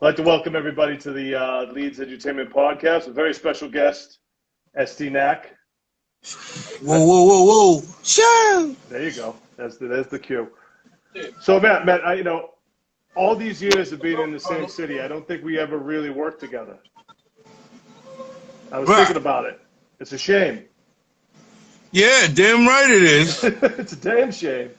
I'd like to welcome everybody to the Leeds Entertainment Podcast. A very special guest, Estee NAck. Whoa, whoa, whoa, whoa! Sure. There you go. There's the cue. So, Matt, all these years of being in the same city, I don't think we ever really worked together. I was Right. thinking about it. It's a shame. Yeah, damn right it is. It's a damn shame.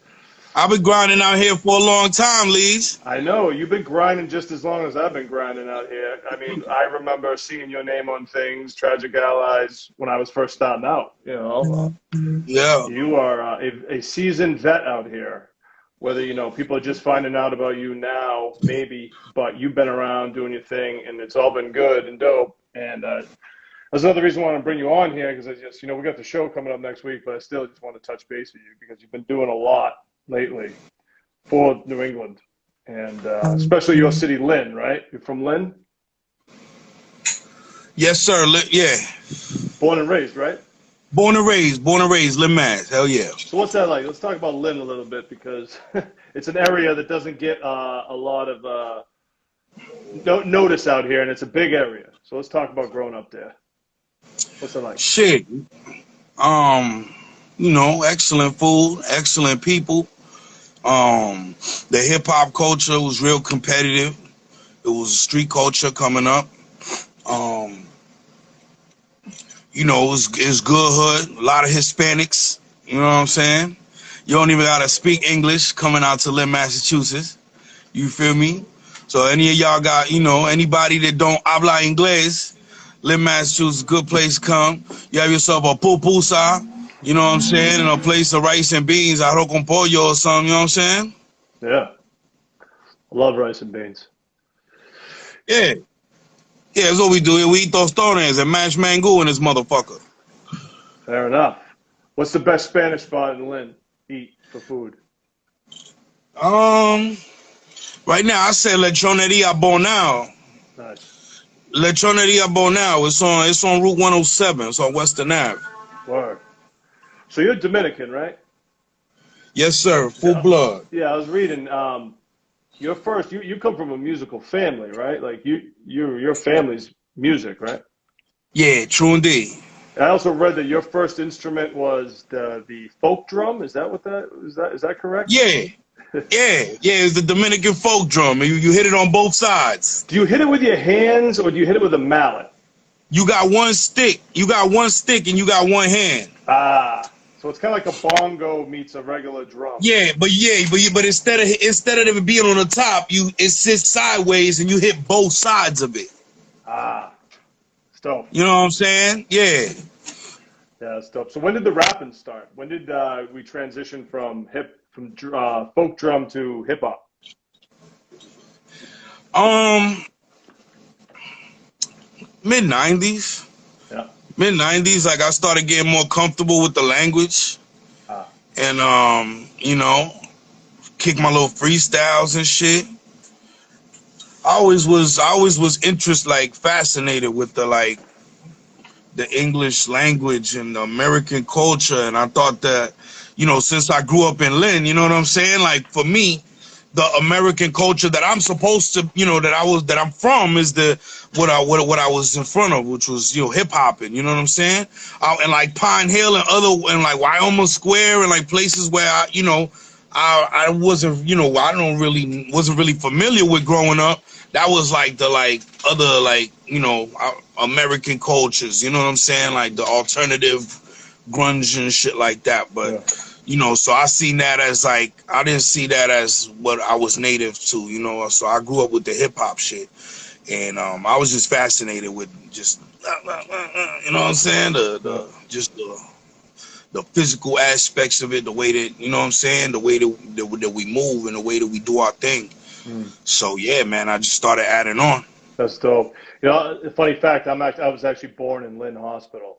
I've been grinding out here for a long time, Leedz. I know. You've been grinding just as long as I've been grinding out here. I mean, I remember seeing your name on things, Tragic Allies, when I was first starting out. Yeah. You are a seasoned vet out here. Whether, people are just finding out about you now, maybe, but you've been around doing your thing, and it's all been good and dope. And that's another reason I want to bring you on here, because I just, we got the show coming up next week, but I still just want to touch base with you because you've been doing a lot lately for New England, and especially your city, Lynn, right? You're from Lynn? Yes, sir. Yeah. Born and raised, right? Born and raised, Lynn, Mass. Hell yeah. So what's that like? Let's talk about Lynn a little bit, because it's an area that doesn't get a lot of notice out here, and it's a big area. So let's talk about growing up there. What's it like? Shit. Excellent food, excellent people. The hip hop culture was real competitive. It was a street culture coming up. It's good hood, a lot of Hispanics, you know what I'm saying? You don't even gotta speak English coming out to Lynn, Massachusetts. You feel me? So any of y'all got, anybody that don't habla inglés, Lynn, Massachusetts, good place to come. You have yourself a pupusa, you know what I'm saying, and a place of rice and beans, arroz con pollo or something, you know what I'm saying? Yeah. I love rice and beans. Yeah. Yeah, that's what we do. We eat tostones and mashed mango in this motherfucker. Fair enough. What's the best Spanish spot in Lynn? Eat for food. Right now I say Lechoneria Bonao. Nice. Lechoneria Bonao. It's on Route 107. It's on Western Ave. Word. So you're Dominican, right? Yes, sir. Full blood. Yeah, I was reading. You come from a musical family, right? Like your family's music, right? Yeah, true indeed. I also read that your first instrument was the folk drum. Is that correct? Yeah. It's the Dominican folk drum. You hit it on both sides. Do you hit it with your hands or do you hit it with a mallet? You got one stick. And you got one hand. Ah, so it's kind of like a bongo meets a regular drum. But instead of it being on the top, it sits sideways and you hit both sides of it. Ah, it's dope. You know what I'm saying? Yeah. Yeah, it's dope. So when did the rapping start? When did we transition from folk drum to hip hop? Mid-90s. Yeah. Mid-90s, like I started getting more comfortable with the language. And kick my little freestyles and shit. I always was fascinated with the English language and the American culture, and I thought that, since I grew up in Lynn, you know what I'm saying? Like for me, the American culture that I'm supposed to, that I'm from is what I was in front of, which was hip hop, and you know what I'm saying? And like Pine Hill and like Wyoming Square and like places where I wasn't wasn't really familiar with growing up. That was like the other American cultures, you know what I'm saying? Like the alternative grunge and shit like that. But so I seen that as I didn't see that as what I was native to, so I grew up with the hip hop shit. And I was just fascinated with just you know what I'm saying? The physical aspects of it, the way that, you know what I'm saying, the way that we move and the way that we do our thing. So yeah, man, I just started adding on. That's dope. A funny fact, I was actually born in Lynn Hospital.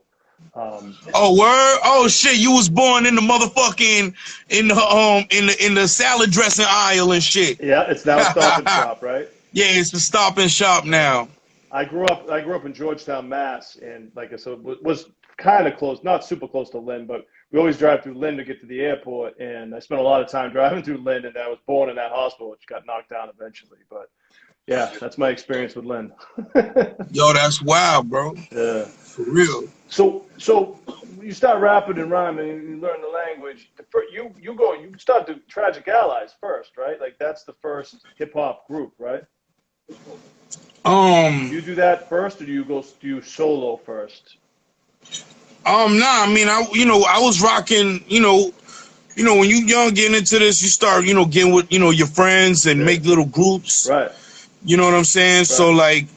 Oh word! Oh shit! You was born in the motherfucking in the salad dressing aisle and shit. Yeah, it's now a Stop and Shop, right? Yeah, it's the Stop and Shop now. I grew up in Georgetown, Mass, and like I said, was kind of close, not super close to Lynn, but we always drive through Lynn to get to the airport, and I spent a lot of time driving through Lynn, and I was born in that hospital, which got knocked down eventually. But Yeah, that's my experience with Lynn. Yo, that's wild, bro. Yeah. For real. So you start rapping and rhyming, and you learn the language. You start the Tragic Allies first, right? Like that's the first hip hop group, right? Do you do that first, or do you solo first? Nah, I mean, I was rocking, when you young getting into this, you start, getting with, your friends and make little groups. Right. You know what I'm saying? Right. So like,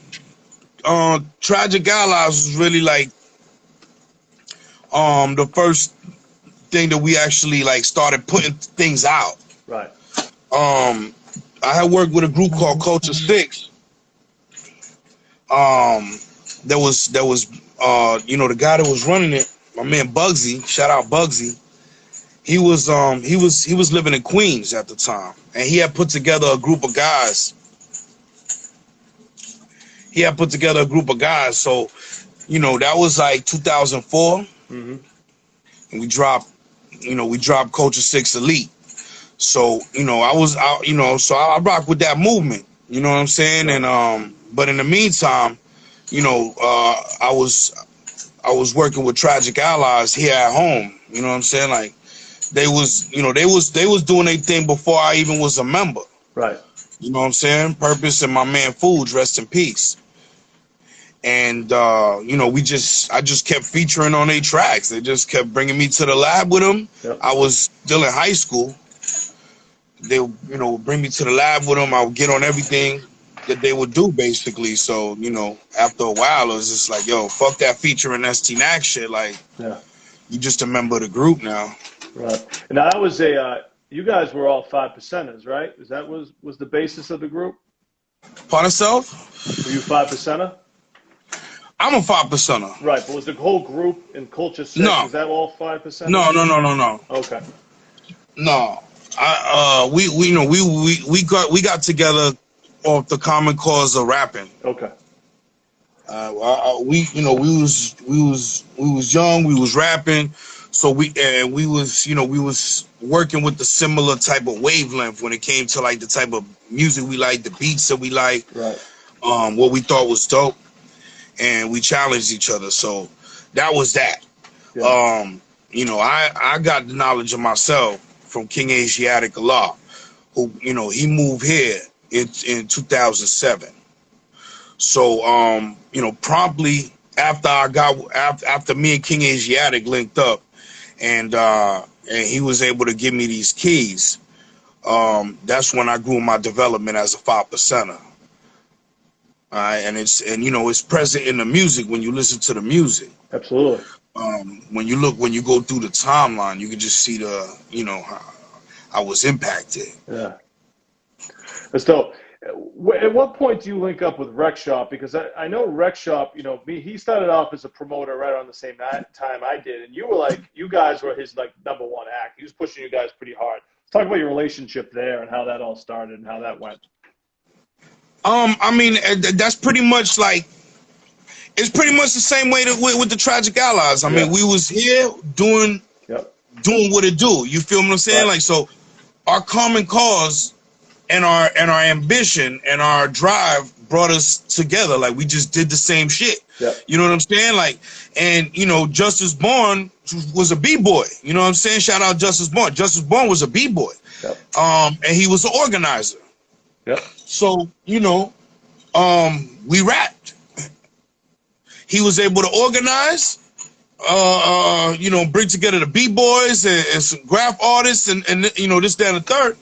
Tragic Allies was really like, the first thing that we actually like started putting things out. Right. I had worked with a group called Culture 6. There was the guy that was running it, my man Bugsy, shout out Bugsy. He was living in Queens at the time, and he had put together a group of guys. So, that was like 2004, Mm-hmm. and we dropped Culture 6 Elite. So, I rock with that movement. You know what I'm saying? Right. And but in the meantime, I was working with Tragic Allies here at home. You know what I'm saying? Like they was doing their thing before I even was a member. Right. You know what I'm saying? Purpose and my man Foods, rest in peace. And I just kept featuring on their tracks. They just kept bringing me to the lab with them. Yep. I was still in high school. They bring me to the lab with them. I would get on everything that they would do, basically. So, after a while, it was just like, yo, fuck that featuring Estee NAck shit. Like, yeah, you just a member of the group now. Right. And that was you guys were all 5%ers, right? That was the basis of the group? Part of self? Were you 5%er? I'm a 5%er. Right, but was the whole group in Culture 6, no. is that all 5%? No. Okay. No. We got together off the common cause of rapping. Okay. We was young, we was rapping, so we was working with the similar type of wavelength when it came to like the type of music we like, the beats that we like, right. What we thought was dope, and we challenged each other. So that was that. Yeah. I got the knowledge of myself from King Asiatic Allah, who he moved here in 2007. So promptly after me and King Asiatic linked up, and he was able to give me these keys. That's when I grew my development as a 5%er. And it's present in the music when you listen to the music. Absolutely. When you go through the timeline, you can just see how I was impacted. Yeah. So, at what point do you link up with Rec Shop? Because I know Rec Shop, he started off as a promoter right around the same time I did, and you guys were his like #1 act. He was pushing you guys pretty hard. Let's talk about your relationship there and how that all started and how that went. I mean, that's pretty much like, it's pretty much the same way with the Tragic Allies. I mean, we was here doing what it do. You feel what I'm saying? Right. Like, so our common cause and our ambition and our drive brought us together. Like, we just did the same shit. Yep. You know what I'm saying? Like, and Justice Born was a B-boy. You know what I'm saying? Shout out Justice Born. Justice Born was a B-boy. Yep. And he was an organizer. Yep. So, we rapped. He was able to organize, bring together the B-boys and some graph artists and this, that, and the third,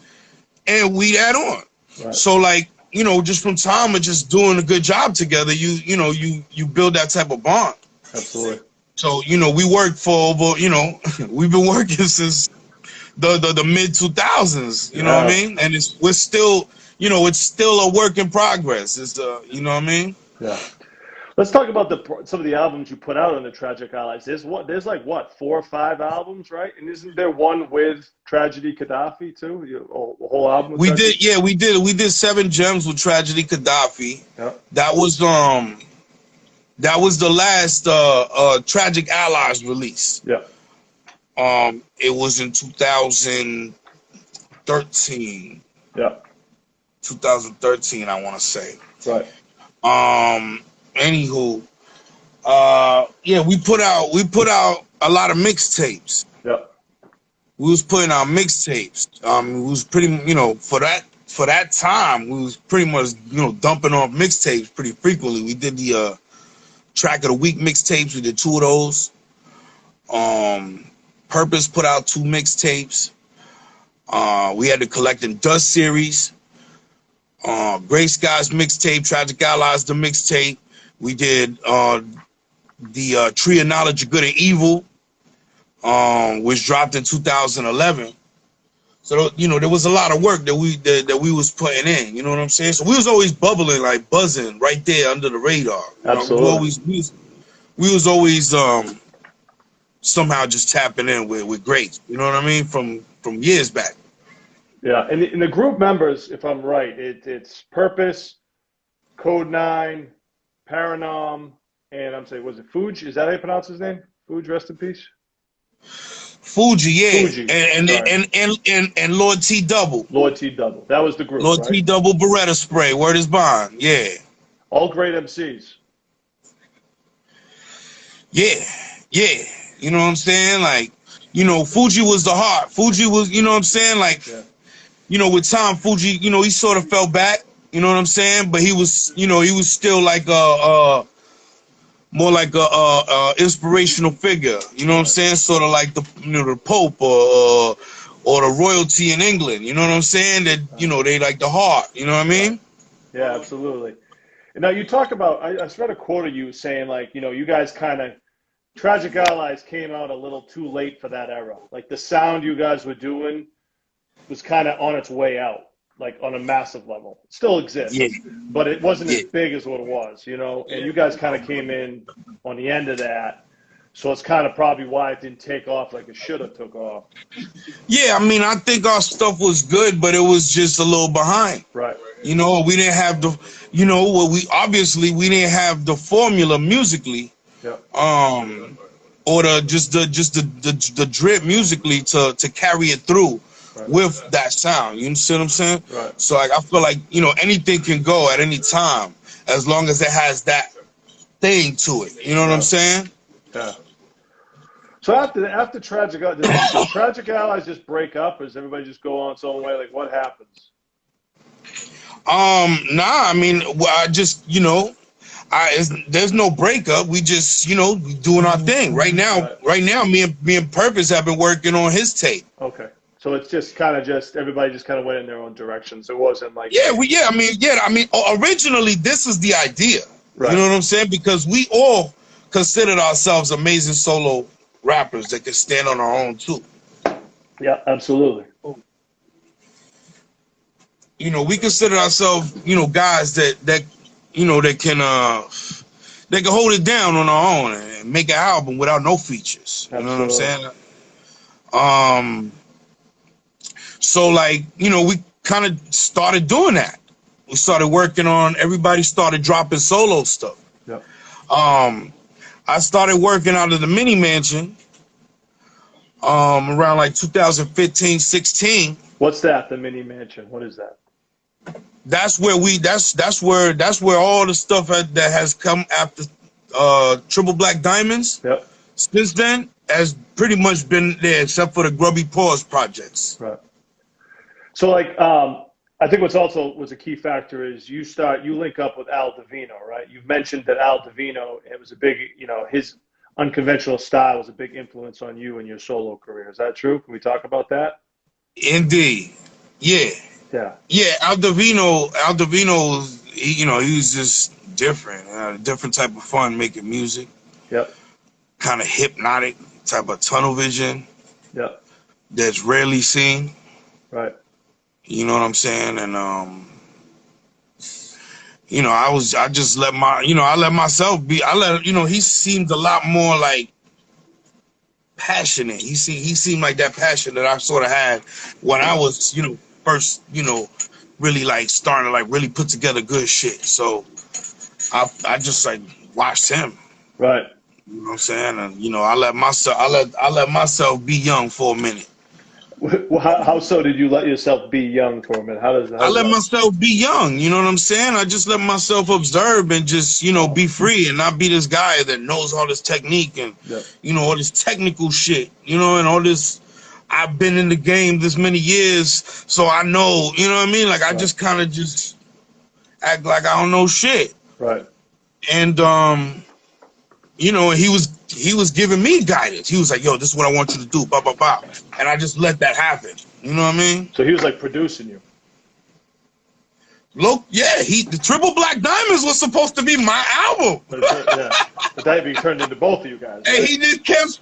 and we add on. Right. So like, just from time of just doing a good job together, you build that type of bond. Absolutely. So, we worked for over, we've been working since the mid 2000s, you know what I mean? And we're still, it's still a work in progress. It's you know what I mean? Yeah. Let's talk about some of the albums you put out on the Tragic Allies. There's like 4 or 5 albums, right? And isn't there one with Tragedy Gaddafi too? A whole album. We did 7 Gems with Tragedy Gaddafi. Yeah. That was the last Tragic Allies release. Yeah. It was in 2013. Yeah. 2013, I want to say. Right. Anywho, yeah, we put out a lot of mixtapes. Yep. We was putting out mixtapes. We was pretty, for that time, we was pretty much, dumping off mixtapes pretty frequently. We did the track of the week mixtapes. We did 2 of those. Purpose put out 2 mixtapes. We had the Collect and Dust series. Gray Skies mixtape, Tragic Allies the mixtape. We did the Tree of Knowledge of Good and Evil, which dropped in 2011. So there was a lot of work that we was putting in. You know what I'm saying? So we was always bubbling, like buzzing right there under the radar. Absolutely. We was always somehow just tapping in with greats. You know what I mean? From years back. Yeah, and the group members, if I'm right, it's Purpose, Code 9, Paranorm, and I'm saying, was it Fuji? Is that how you pronounce his name? Fuji, rest in peace. Fuji, yeah, Fuji, and Lord T Double. Lord T Double. That was the group. Lord right? T Double Beretta Spray. Word is bond. Yeah. All great MCs. Yeah. You know what I'm saying? Like, Fuji was the heart. Fuji was, you know what I'm saying? Like, with time, Fuji, he sort of fell back. You know what I'm saying? But he was, he was still like more like a inspirational figure. You know what I'm saying? Sort of like the Pope or the royalty in England. You know what I'm saying? That they like the heart. You know what I mean? Yeah, absolutely. And now you talk about. I read a quote of you saying like, you guys kind of Tragic Allies came out a little too late for that era. Like the sound you guys were doing was kind of on its way out. Like on a massive level. It still exists, but it wasn't as big as what it was, and you guys kind of came in on the end of that. So it's kind of probably why it didn't take off like it should have took off. Yeah, I mean, I think our stuff was good, but it was just a little behind. Right. We didn't have the, we didn't have the formula musically, or the drip musically to carry it through. With that sound, you see what I'm saying? Right. So like, I feel like anything can go at any time as long as it has that thing to it. You know what I'm saying? Yeah. So after Tragic, does Tragic Allies just break up, or does everybody just go on its own way? Like, what happens? Nah. I mean, I just there's no breakup. We just we doing our thing right now. Right now, me and Purpose have been working on his tape. Okay. So it's just kind of everybody just kind of went in their own directions. It wasn't like originally this is the idea. Right. You know what I'm saying? Because we all considered ourselves amazing solo rappers that can stand on our own too. Yeah, absolutely. We consider ourselves, guys that can hold it down on our own and make an album without no features. You know what I'm saying? So like, we kind of started doing that. We started working on, everybody started dropping solo stuff. Yep. I started working out of the mini mansion around like 2015, 16. What's that? The mini mansion. What is that? That's where that's where all the stuff that has come after Triple Black Diamonds. Yep. Since then has pretty much been there except for the Grubby Paws projects. Right. So like I think what's also was a key factor is you link up with Al Divino, right? You've mentioned that Al Divino, it was a big, his unconventional style was a big influence on you in your solo career. Is that true? Can we talk about that? Indeed. Yeah. Yeah. Yeah, Al Divino, he was just different. Different type of fun making music. Yep. Kind of hypnotic type of tunnel vision. Yep. That's rarely seen. Right. You know what I'm saying? And I just let I let myself be. He seemed a lot more like passionate. He seemed like that passion that I sort of had when I was, first, really like starting to like really put together good shit. So I just like watched him. Right. You know what I'm saying? And I let myself be young for a minute. How so did you let yourself be young for a minute? How I does let that? myself be young, you know what I'm saying? I just let myself observe and just, Oh, be free and not be this guy that knows all this technique and, yeah, all this technical shit, and all this. I've been in the game this many years, so I know, you know what I mean? Like, I right, just kind of just act like I don't know shit. right. And, he was giving me guidance. He was like, yo, this is what I want you to do, blah, blah, blah. And I just let that happen. You know what I mean? So he was like producing you. Look, yeah, the Triple Black Diamonds was supposed to be my album. Yeah, but that being turned into both of you guys. And Right? he just kept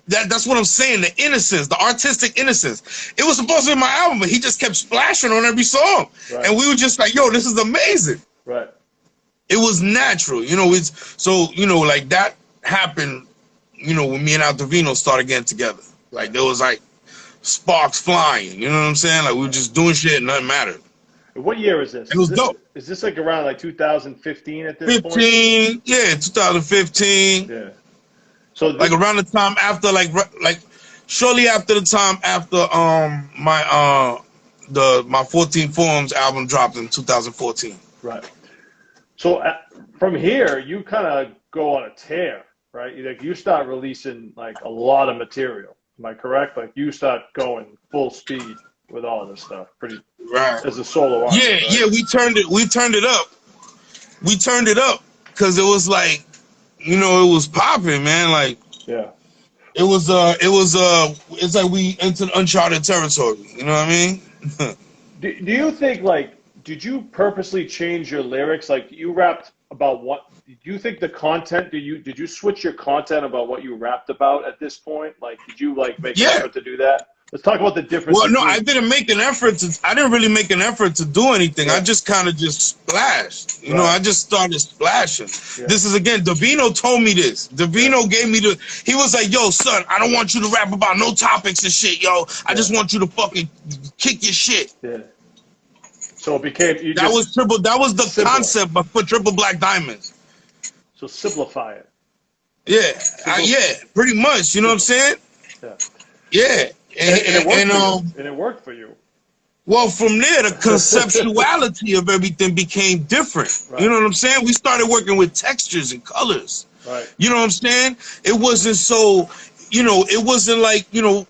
that's what I'm saying, the innocence, the artistic innocence. It was supposed to be my album, but he just kept splashing on every song. Right. And we were just like, yo, this is amazing. Right. It was natural, like that happened, when me and Divino started getting together. Like there was like sparks flying, you know what I'm saying? Like we were just doing shit and nothing mattered. What year is this? It was dope. Is this like around like 2015 at this point? 15, yeah, 2015. Yeah. So like around the time after, like shortly after the time after my 14 Forms album dropped in 2014. Right. So from here, you kind of go on a tear, right? Like you start releasing like a lot of material. Am I correct? Like you start going full speed with all this stuff, pretty right as a solo artist. Yeah, right? yeah, we turned it up because it was like, it was popping, man. Like yeah, it's like we entered uncharted territory. You know what I mean? do you think like did you purposely change your lyrics? Like you rapped about what? Do you think the content? Did you switch your content about what you rapped about at this point? Like did you like make an effort to do that? Let's talk about the difference. Well, no, I didn't make an effort I didn't really make an effort to do anything. Yeah. I just kind of just splashed. You know, Right. I just started splashing. Yeah. This is, again, Divino told me this. Divino gave me he was like, yo, son, I don't want you to rap about no topics and shit, yo. I just want you to fucking kick your shit. Yeah. So it became That was the Simple. concept for Triple Black Diamonds. So simplify it. Yeah, pretty much. You know what I'm saying? Yeah. Yeah. And it worked for you. Well, from there, the conceptuality of everything became different. Right. You know what I'm saying? We started working with textures and colors. Right. You know what I'm saying? It wasn't so, it wasn't like, it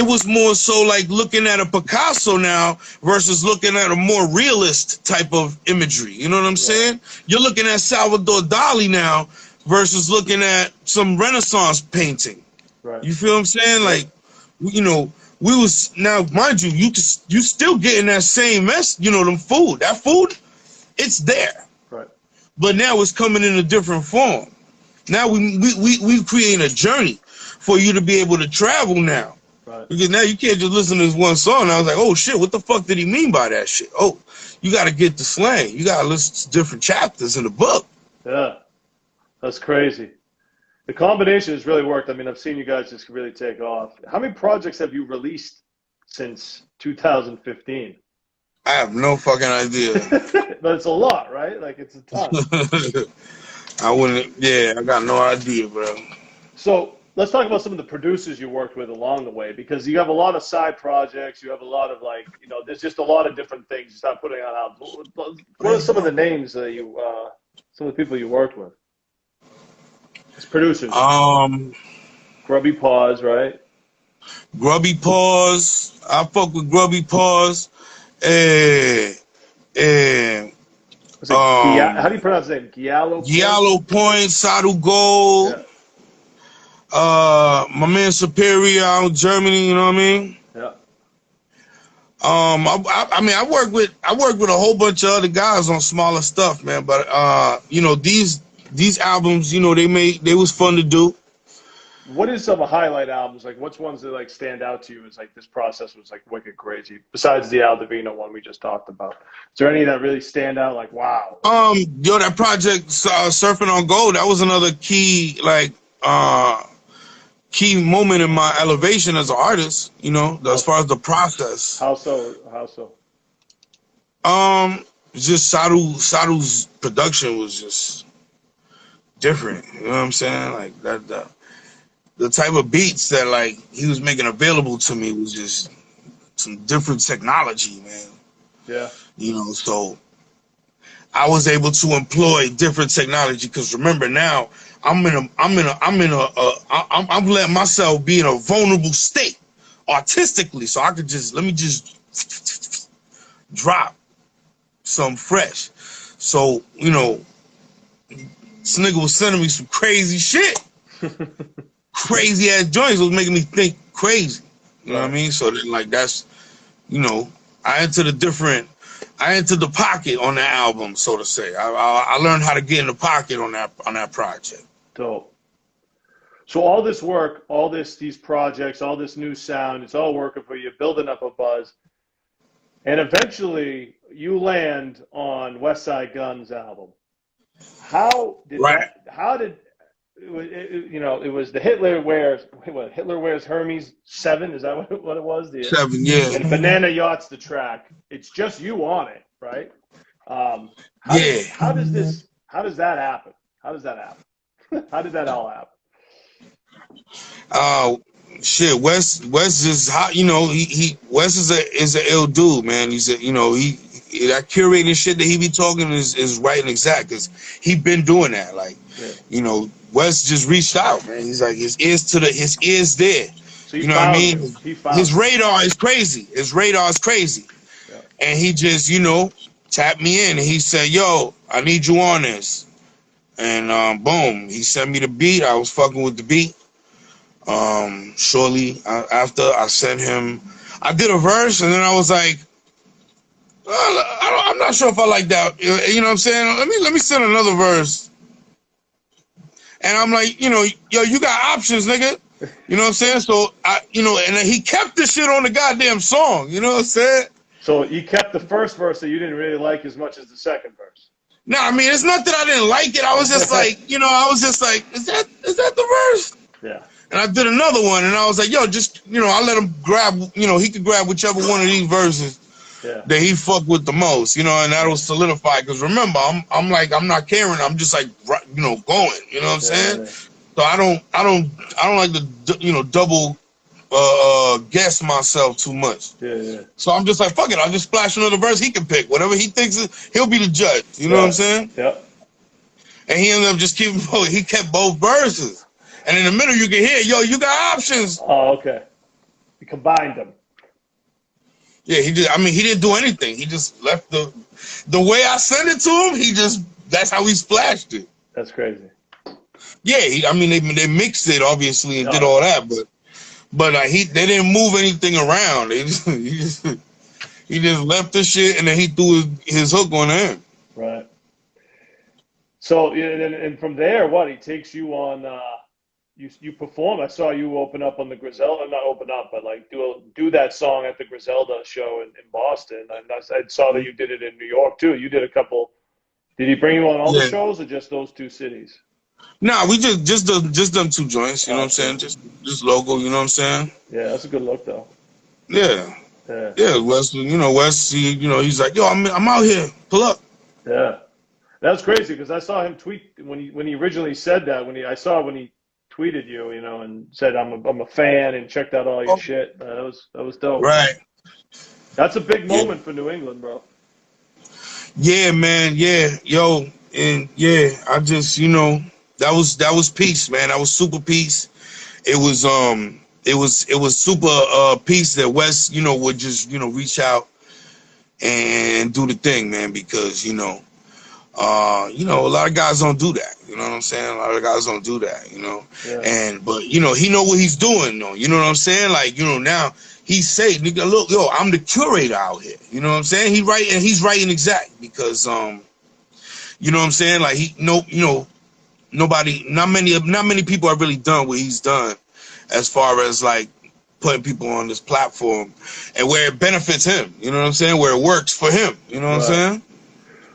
was more so like looking at a Picasso now versus looking at a more realist type of imagery. You know what I'm saying? You're looking at Salvador Dali now versus looking at some Renaissance painting. Right. You feel what I'm saying? Like, we was, now mind you, you still getting that same them food. That food, it's there. Right. But now it's coming in a different form. Now we creating a journey for you to be able to travel now. Right. Because now you can't just listen to this one song. I was like, oh shit, what the fuck did he mean by that shit? Oh, you got to get the slang. You got to listen to different chapters in the book. Yeah. That's crazy. The combination has really worked. I mean, I've seen you guys just really take off. How many projects have you released since 2015? I have no fucking idea. But it's a lot, right? Like, it's a ton. I got no idea, bro. So let's talk about some of the producers you worked with along the way, because you have a lot of side projects. You have a lot of, like, there's just a lot of different things you start putting on albums. What are some of the names that some of the people you worked with? As producers. Grubby Paws, right? Grubby Paws. I fuck with Grubby Paws. How do you pronounce his name? Giallo Point, Sadu Gold. Yeah. My man Superior out in Germany, you know what I mean? Yeah. I work with a whole bunch of other guys on smaller stuff, man. But these albums, they was fun to do. What is some highlight albums? Like, what's ones that like stand out to you as like this process was like wicked crazy? Besides the Divino one we just talked about, is there any that really stand out? Like, wow. That project Surfing on Gold, that was another key moment in my elevation as an artist. As far as the process. How so? Just Sadu's production was just different. You know what I'm saying? Like the type of beats that like he was making available to me was just some different technology, man. Yeah. You know, so I was able to employ different technology because remember now I'm letting myself be in a vulnerable state artistically, so I could let me just drop some fresh. So you know, this nigga was sending me some crazy shit, crazy ass joints. It was making me think crazy. You know what I mean? So then, like that's, you know, I entered the pocket on that album, so to say. I learned how to get in the pocket on that project. Dope. So all this work, these projects, all this new sound, it's all working for you, building up a buzz, and eventually you land on Westside Gunn's album. How did that? How did you know? It was the Hitler Wears Hermes 7. Is that what it was? 7, yeah. And Banana Yacht's the track. It's just you on it, right? How does that happen? How does that happen? How did that all happen? Shit, Wes is hot. You know, Wes is a ill dude, man. He's a, you know, that curating shit that he be talking is right and exact, because he been doing that. Like, you know, Wes just reached out, man. He's like, his ears there. So you know what I mean? His radar is crazy. Yeah. And he just, you know, tapped me in and he said, yo, I need you on this. And boom, he sent me the beat. I was fucking with the beat. Shortly after, I sent him, I did a verse, and then I was like, I'm not sure if I like that. You know what I'm saying? Let me send another verse. And I'm like, you know, yo, you got options, nigga. You know what I'm saying? So you know, and then he kept the shit on the goddamn song. You know what I'm saying? So you kept the first verse that you didn't really like as much as the second verse. No, I mean, it's not that I didn't like it. I was just like, you know, is that the verse? Yeah. And I did another one, and I was like, yo, just, you know, I let him grab, you know, he could grab whichever one of these verses that he fucked with the most, you know, and that'll solidify. Because remember, I'm like, I'm not caring. I'm just like, you know, going. You know what I'm saying? Yeah. So I don't like to, you know, double guess myself too much. Yeah. So I'm just like, fuck it. I'll just splash another verse. He can pick whatever he thinks. He'll be the judge. You know what I'm saying? Yeah. And he ended up just keeping. He kept both verses. And in the middle, you can hear, yo, you got options. Oh, okay. You combined them. Yeah, he did. I mean, he didn't do anything. He just left the way I sent it to him. That's how he splashed it. That's crazy. Yeah, I mean, they mixed it obviously and did all that, but they didn't move anything around. He just left the shit and then he threw his hook on the end. Right. So and from there, he takes you on. You perform. I saw you open up on the Griselda. Not open up, but like do that song at the Griselda show in Boston. And I saw that you did it in New York too. You did a couple. Did he bring you on all the shows or just those two cities? Nah, we just them two joints. You know what I'm saying? Just local. You know what I'm saying? Yeah, that's a good look though. Yeah. Wes. You know, Wes. You know, he's like, yo, I'm out here. Pull up. Yeah, that's crazy because I saw him tweet when he originally said that. When he tweeted you, you know, and said I'm a fan and checked out all your shit. That was dope. Right. That's a big moment for New England, bro. Yeah, man. Yeah, yo, and yeah, I just, you know, that was peace, man. That was super peace. It was super peace that Wes, you know, would just, you know, reach out and do the thing, man, because you know, a lot of guys don't do that. You know what I'm saying? A lot of guys don't do that, you know. Yeah. But you know, he know what he's doing, though. You know what I'm saying? Like, you know, now he's saying, nigga, look, yo, I'm the curator out here. You know what I'm saying? He's writing exact because you know what I'm saying? Like not many people have really done what he's done as far as like putting people on this platform and where it benefits him. You know what I'm saying? Where it works for him. You know what I'm saying?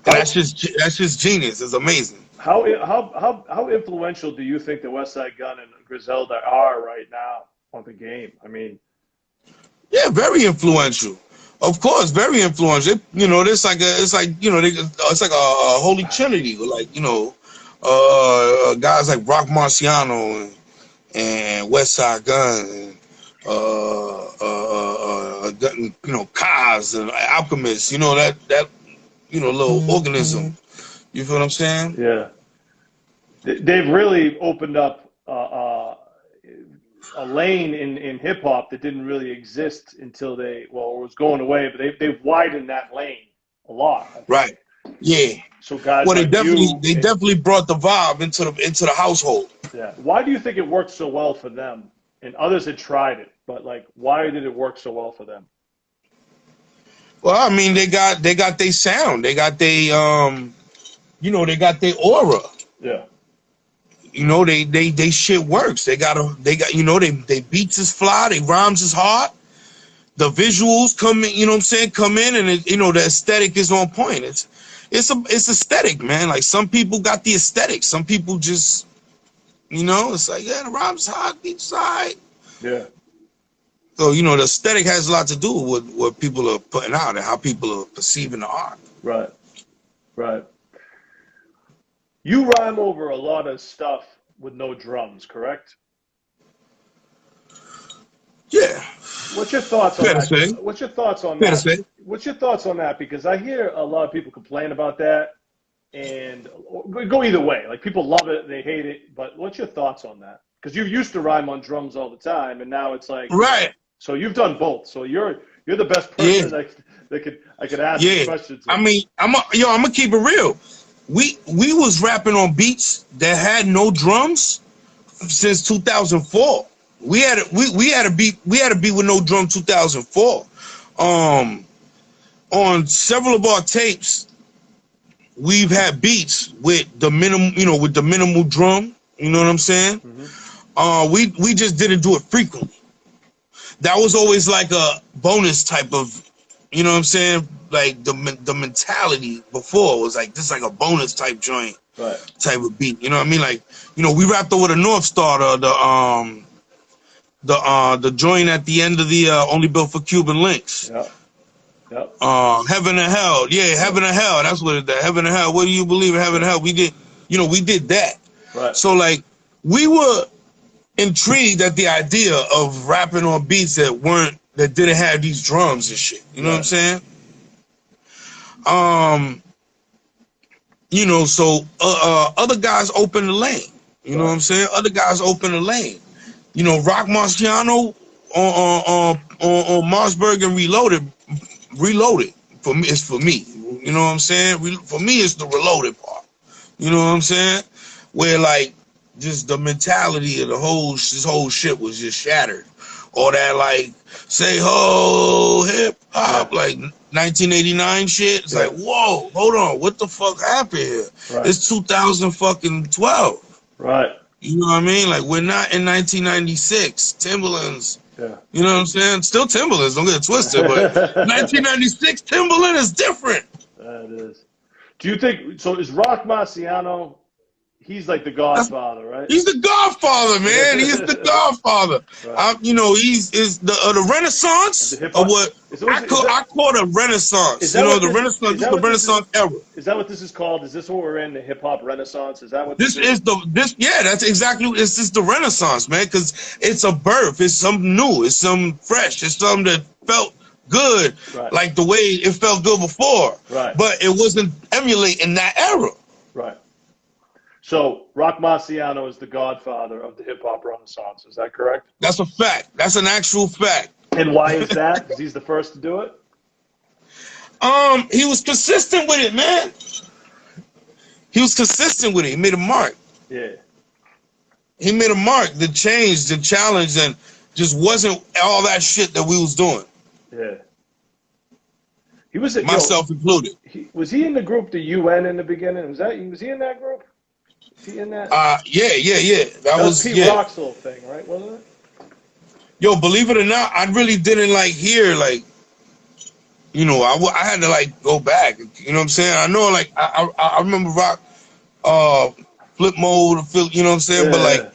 And that's just genius. It's amazing. How influential do you think the Westside Gunn and Griselda are right now on the game? I mean, yeah, very influential. Of course, very influential. You know, it's like a holy trinity. Like, you know, guys like Rock Marciano and Westside Gunn and you know, Kaz and alchemists, you know, that you know, little organism. You feel what I'm saying? Yeah. They've really opened up a lane in hip hop that didn't really exist until it was going away, but they've widened that lane a lot, I think. Right. Yeah. So guys Well, like you, they definitely brought the vibe into the household. yeah. Why do you think it worked so well for them? And others had tried it, but like, why did it work so well for them? Well, I mean, they got their sound, they got their you know, they got their aura. Yeah. You know, they shit works. They got you know, they beats is fly, they rhymes is hard. The visuals come in, you know what I'm saying, come in, and it, you know, the aesthetic is on point. It's aesthetic, man. Like, some people got the aesthetic. Some people just, you know, it's like, yeah, the rhymes hot, beats side. Yeah. So, you know, the aesthetic has a lot to do with what people are putting out and how people are perceiving the art. Right. Right. You rhyme over a lot of stuff with no drums, correct? Yeah. What's your thoughts on Fair to that? say. What's your thoughts on Fair to that? say. What's your thoughts on that? Because I hear a lot of people complain about that, and go either way. Like, people love it, they hate it. But what's your thoughts on that? Because you used to rhyme on drums all the time, and now it's like, Right. So you've done both. So you're the best person I could ask this question to. I mean, I'm gonna keep it real. We was rapping on beats that had no drums since 2004. We had a beat with no drum 2004. On several of our tapes, we've had beats with the minimal drum. You know what I'm saying? Mm-hmm. We just didn't do it frequently. That was always like a bonus type of, you know what I'm saying? Like, the mentality before was like, this is like a bonus type joint, right, type of beat. You know what I mean? Like, you know, we rapped over the North Star, the joint at the end of the Only Built for Cuban Links. Yeah. Yep. Heaven and Hell. Yeah, Heaven and Hell. That's what it is. Heaven and Hell. What do you believe in Heaven and Hell? We did that. Right. So, like, we were intrigued at the idea of rapping on beats that didn't have these drums and shit. You know what I'm saying? You know, so other guys open the lane. You know what I'm saying? Other guys open the lane. You know, Rock Marciano on Marsburg and Reloaded. For me, it's for me. You know what I'm saying? For me, it's the Reloaded part. You know what I'm saying? Where, like, just the mentality of this whole shit was just shattered. All that, like, say ho hip hop, like 1989 shit. It's like, whoa, hold on, what the fuck happened here? Right. It's 2012. Right. You know what I mean? Like, we're not in 1996. Timberlands. Yeah. You know what I'm saying? Still Timberlands, don't get it twisted, but 1996 Timberland is different. That is. Do you think so? Is Rock Marciano? He's like the Godfather, right? He's the Godfather, man. He is the Godfather. Right. You know, he's the Renaissance of what I call the Renaissance. You know, the Renaissance. This is the Renaissance era. Is that what this is called? Is this what we're in, the hip hop Renaissance? Is that what this is? Yeah, that's exactly. It's just the Renaissance, man, because it's a birth. It's something new. It's something fresh. It's something that felt good, like the way it felt good before. Right. But it wasn't emulating that era. Right. So Rock Marciano is the godfather of the hip hop Renaissance. Is that correct? That's a fact. That's an actual fact. And why is that? Because he's the first to do it? He was consistent with it, man. He was consistent with it. He made a mark. Yeah. He made a mark that changed, the challenge, and just wasn't all that shit that we was doing. Yeah. He was myself included. Was he in the group, the UN, in the beginning? Was he in that group? Was he in that? Yeah. That was Pete Rock's little thing, right? Wasn't it? Yo, believe it or not, I really didn't like hear, like, you know, I had to like go back. You know what I'm saying? I know, like, I remember Rock, Flip Mode, you know what I'm saying? Yeah. But like,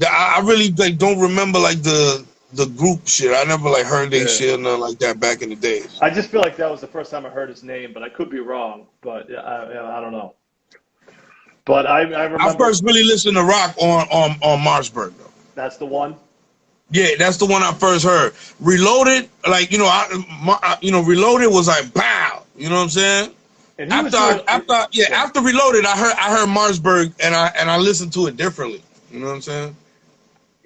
I really like don't remember like the group shit. I never like heard their shit or nothing like that back in the days. I just feel like that was the first time I heard his name, but I could be wrong. But I don't know. But I remember. I first really listened to Rock on Marsburg though. That's the one. Yeah, that's the one I first heard. Reloaded, like, you know, Reloaded was like, pow. You know what I'm saying? And he was doing After Reloaded, I heard Marsburg, and I listened to it differently. You know what I'm saying?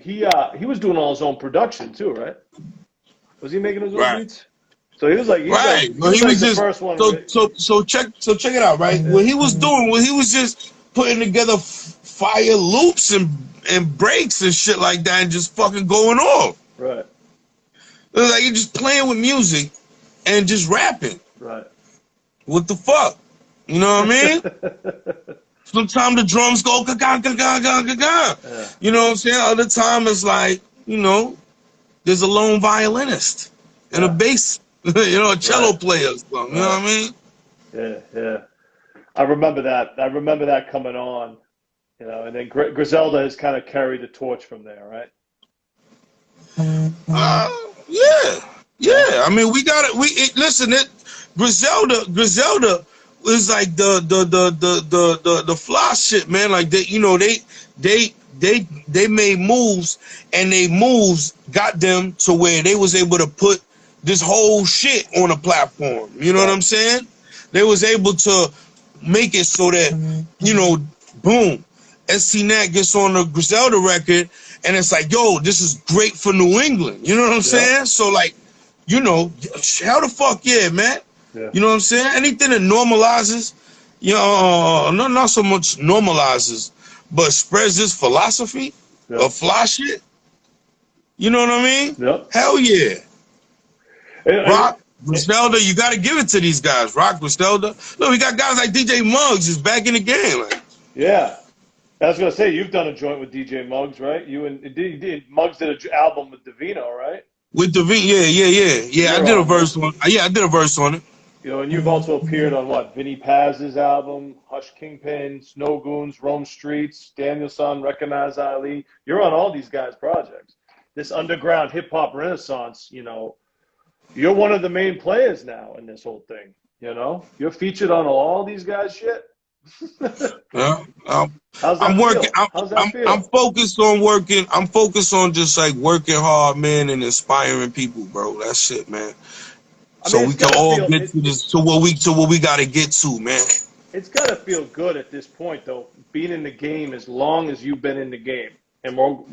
he was doing all his own production too, right? Was he making his own Right. beats? So he was like Right. he Well, was he like was the just first one. check it out. Right. Yeah. What he was doing was he was just putting together fire loops and breaks and shit like that, and just fucking going off. Right. It was like you're just playing with music and just rapping. Right. What the fuck? You know what I mean? Sometimes the drums go ga-ga, ga-ga, ga-ga, ga. Yeah. You know what I'm saying? Other time it's like, you know, there's a lone violinist and a bass, you know, a cello player or something. You know what I mean? Yeah, yeah. I remember that. I remember that coming on, you know, and then Griselda has kind of carried the torch from there, right? Yeah. I mean, we got it. Listen, Griselda was like the fly shit, man. Like they made moves, and they moves got them to where they was able to put this whole shit on a platform. You know what I'm saying? They was able to make it so that, you know, boom, Estee NAck gets on the Griselda record, and it's like, yo, this is great for New England. You know what I'm saying? So, like, you know, hell the fuck yeah, man. Yeah. You know what I'm saying? Anything that normalizes, you know, not so much normalizes, but spreads this philosophy of fly shit. You know what I mean? Yep. Hell yeah. Rock, Griselda, you got to give it to these guys. Rock, Griselda. Look, we got guys like DJ Muggs is back in the game. Like. Yeah. I was going to say, you've done a joint with DJ Muggs, right? Muggs did an album with Divino, right? With Divino, yeah. I did a verse on. Yeah, I did a verse on it. You know, and you've also appeared on what? Vinny Paz's album, Hush Kingpin, Snow Goons, Rome Streets, Danielson, Recognize Ali. You're on all these guys' projects. This underground hip hop renaissance, you know, you're one of the main players now in this whole thing. You know, you're featured on all these guys' shit. Yeah, How's that I'm working. feel? I'm focused on working. I'm focused on just like working hard, man, and inspiring people, bro. That's it, man. So we can all get to this, to what we got to get to, man. It's got to feel good at this point, though, being in the game as long as you've been in the game, and more,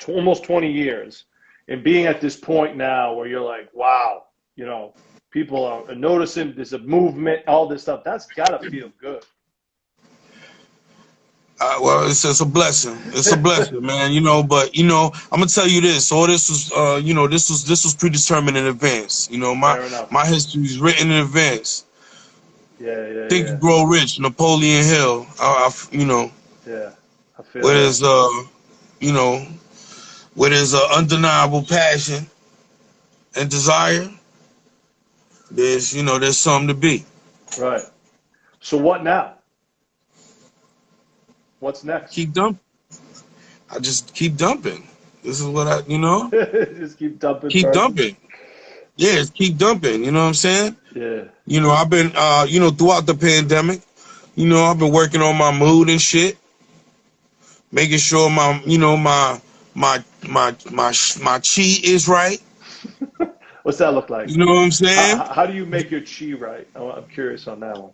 almost 20 years, and being at this point now where you're like, wow, you know, people are noticing, there's a movement, all this stuff. That's got to feel good. Well, it's a blessing. It's a blessing, man. You know, but you know, I'm gonna tell you this. All this was, you know, this was predetermined in advance. You know, my history is written in advance. Yeah. Think and Grow Rich, Napoleon Hill. You know. Yeah, I feel. Where there's you know, where there's undeniable passion and desire. There's something to be. Right. So what now? What's next? Keep dumping. I just keep dumping. This is what just keep dumping. Keep dumping. Yeah, keep dumping. You know what I'm saying? Yeah. You know, I've been, you know, throughout the pandemic, you know, I've been working on my mood and shit, making sure my chi is right. What's that look like? You know what I'm saying? How do you make your chi right? I'm curious on that one.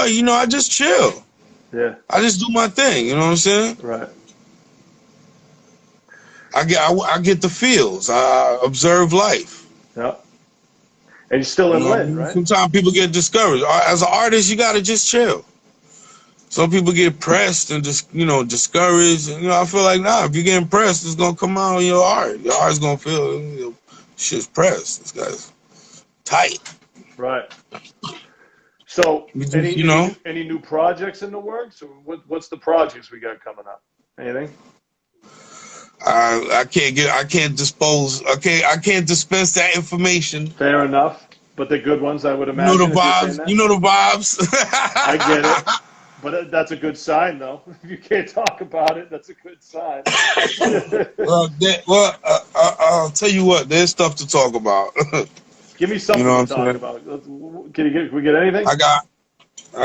You know, I just chill. Yeah. I just do my thing. You know what I'm saying? Right. I get the feels. I observe life. Yeah. And you're still in Lynn, right? Sometimes people get discouraged. As an artist, you gotta just chill. Some people get pressed and just, you know, discouraged. And, you know, I feel like, nah, if you get pressed, it's gonna come out in your art. Your art's gonna feel, you know, shit's pressed. This guy's tight. Right. So, just, any new projects in the works? Or what's the projects we got coming up? Anything? I can't dispense that information. Fair enough, but the good ones, I would imagine. You know the vibes. You know the vibes. I get it, but that's a good sign, though. If you can't talk about it, that's a good sign. I'll tell you what. There's stuff to talk about. Give me something to talk about. Can we get anything? I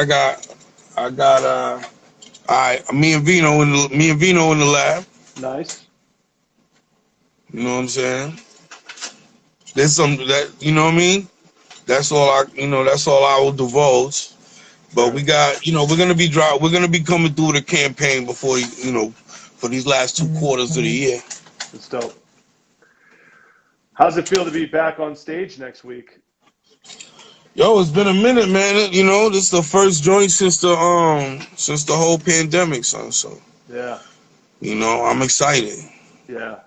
got. All right, me and Vino in the lab. Nice. You know what I'm saying? There's some that, you know what I mean? That's all that's all I will divulge. But we got, we're gonna be coming through the campaign before, for these last 2 quarters of the year. It's dope. How's it feel to be back on stage next week? Yo, it's been a minute, man. This is the first joint since the whole pandemic, son. So yeah, I'm excited. Yeah.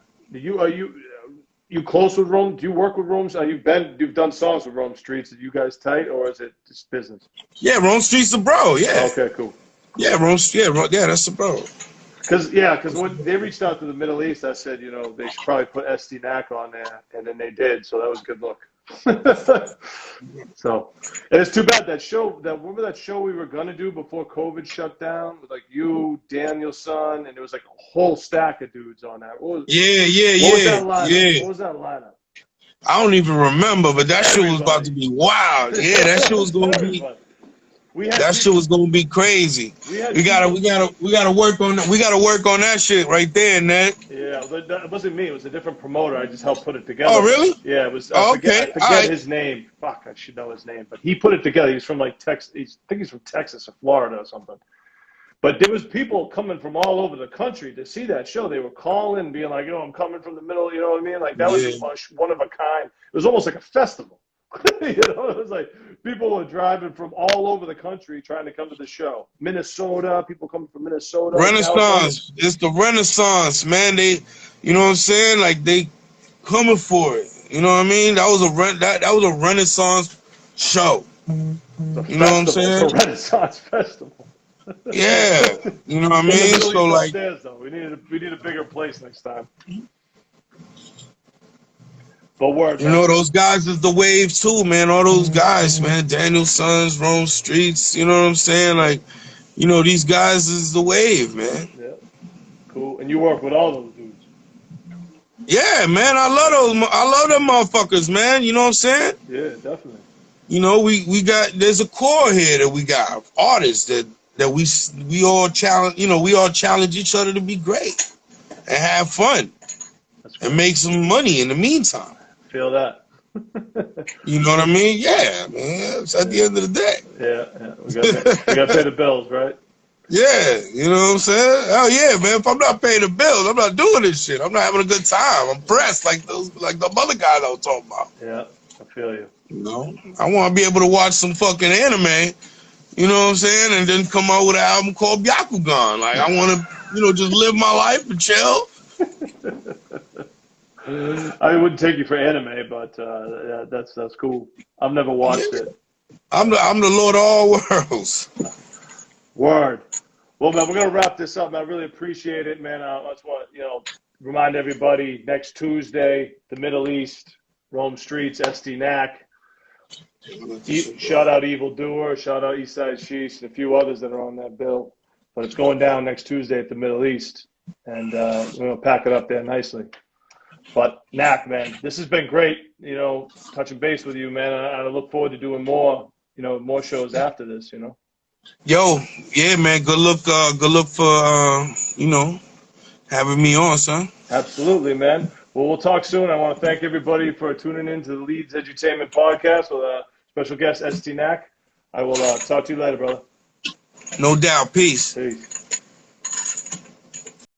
You close with Rome? Do you work with Rome? You've done songs with Rome Streets. Are you guys tight, or is it just business? Yeah, Rome Street's the bro. Yeah. Okay, cool. Yeah, that's the bro. Because when they reached out to the Middle East, I said, they should probably put Estee NAck on there, and then they did. So that was a good look. So, and it's too bad remember that show we were gonna do before COVID shut down with like you, Danielson, and there was like a whole stack of dudes on that. What was that lineup? What was that lineup? I don't even remember, but that shit was about to be wild. Yeah, that shit was gonna be. That shit was gonna be crazy. We gotta work on that. We gotta work on that shit right there, Nick. Yeah, it wasn't me. It was a different promoter. I just helped put it together. Oh, really? Yeah, it was. Okay. I forget his name. Fuck, I should know his name. But he put it together. He's from like Texas. I think he's from Texas or Florida or something. But there was people coming from all over the country to see that show. They were calling, being like, "Oh, I'm coming from the middle." You know what I mean? Like that was one of a kind. It was almost like a festival. It was like people were driving from all over the country trying to come to the show. Minnesota, people coming from Minnesota. Renaissance. California. It's the Renaissance, man. They, you know what I'm saying? Like they coming for it. You know what I mean? That was a Renaissance show. You know what I'm saying? It's a Renaissance festival. Yeah. You know what I mean? So like, upstairs, though. We need a bigger place next time. But those guys is the wave too, man. All those guys, man. Daniel Sons, Rome Streets. You know what I'm saying? Like, these guys is the wave, man. Yeah. Cool. And you work with all those dudes. Yeah, man. I love them motherfuckers, man. You know what I'm saying? Yeah, definitely. There's a core here that we got artists that we all challenge. We all challenge each other to be great and have fun and make some money in the meantime. Feel that. You know what I mean? Yeah, man. It's at the end of the day. Yeah. We got to pay the bills, right? Yeah, you know what I'm saying? Oh yeah, man. If I'm not paying the bills, I'm not doing this shit. I'm not having a good time. I'm pressed like the other guys I was talking about. Yeah, I feel you. I want to be able to watch some fucking anime. You know what I'm saying? And then come out with an album called Byakugan. Like I want to, just live my life and chill. I wouldn't take you for anime, but yeah, that's cool. I've never watched it. I'm the Lord of all worlds. Word. Well, man, we're gonna wrap this up, man. I really appreciate it, man. I just want remind everybody next Tuesday, the Middle East, Rome Streets, Estee NAck. Shout out Evil Doer, shout out Eastside Sheesh, and a few others that are on that bill. But it's going down next Tuesday at the Middle East, and we're gonna pack it up there nicely. But NAck, man, this has been great, touching base with you, man. I look forward to doing more, more shows after this, Yo, yeah, man. Good luck for having me on, son. Absolutely, man. Well, we'll talk soon. I want to thank everybody for tuning in to the Leedz Edutainment Podcast with special guest Estee NAck. I will talk to you later, brother. No doubt. Peace. Peace.